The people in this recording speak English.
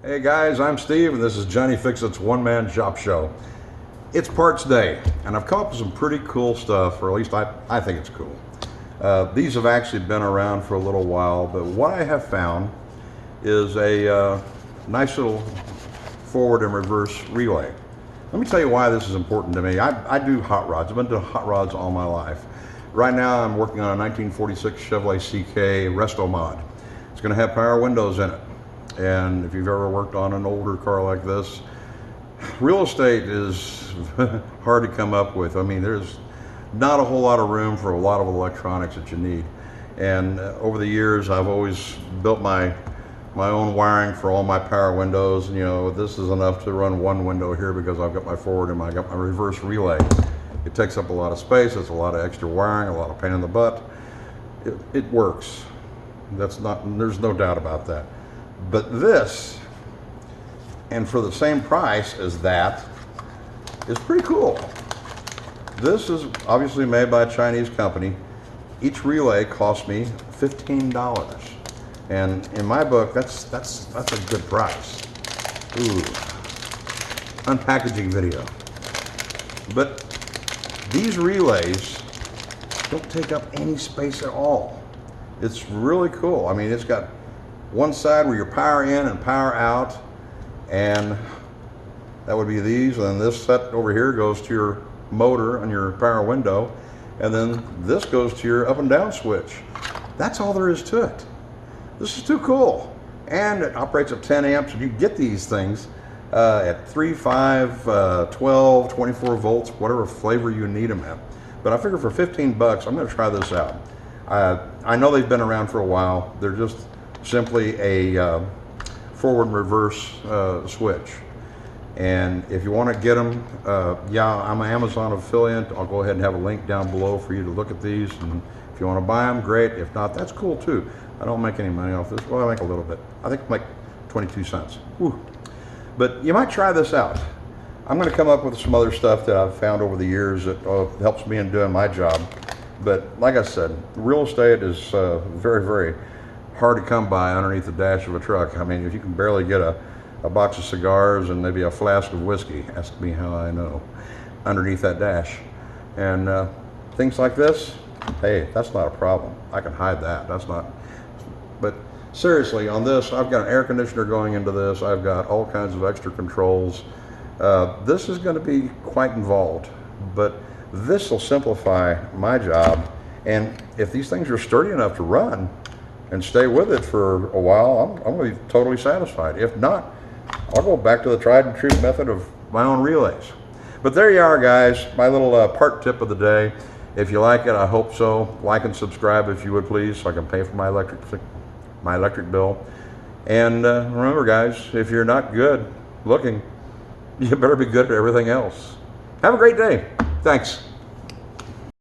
Hey guys, I'm Steve and this is Johnny Fix-It's One Man Shop Show. It's parts day and I've come up with some pretty cool stuff, or at least I think it's cool. These have actually been around for a little while, but what I have found is a nice little forward and reverse relay. Let me tell you why this is important to me. I do hot rods. I've been doing hot rods all my life. Right now I'm working on a 1946 Chevrolet CK Resto Mod. It's going to have power windows in it. And if you've ever worked on an older car like this, real estate is hard to come up with. I mean, there's not a whole lot of room for a lot of electronics that you need. And over the years, I've always built my own wiring for all my power windows. And, you know, this is enough to run one window here because I've got my forward and I got my reverse relay. It takes up a lot of space. It's a lot of extra wiring, a lot of pain in the butt. It works. There's no doubt about that. But this, and for the same price as that, is pretty cool. This is obviously made by a Chinese company. Each relay cost me $15. And in my book, that's a good price. Ooh, unpackaging video. But these relays don't take up any space at all. It's really cool. I mean, it's got one side where your power in and power out, and that would be these, and then this set over here goes to your motor on your power window, and then this goes to your up and down switch. That's all there is to it. This is too cool. And it operates at 10 amps, and you get these things at 3, 5, 12, 24 volts, whatever flavor you need them at. But I figure for 15 bucks, I'm gonna try this out. I know they've been around for a while. They're just simply a forward and reverse switch. And if you want to get them, yeah, I'm an Amazon affiliate. I'll go ahead and have a link down below for you to look at these. And if you want to buy them, great. If not, that's cool too. I don't make any money off this. Well, I make a little bit. I think I make 22 cents. Whew. But you might try this out. I'm going to come up with some other stuff that I've found over the years that helps me in doing my job. But like I said, real estate is very, very hard to come by underneath the dash of a truck. I mean, if you can barely get a box of cigars and maybe a flask of whiskey, ask me how I know, underneath that dash. And things like this, hey, that's not a problem. I can hide that. That's not. But seriously, on this, I've got an air conditioner going into this. I've got all kinds of extra controls. This is going to be quite involved, but this will simplify my job. And if these things are sturdy enough to run and stay with it for a while, I'm going to be totally satisfied. If not, I'll go back to the tried and true method of my own relays. But there you are, guys, my little part tip of the day. If you like it, I hope so. Like and subscribe if you would, please, so I can pay for my electric bill. And remember, guys, if you're not good looking, you better be good at everything else. Have a great day. Thanks.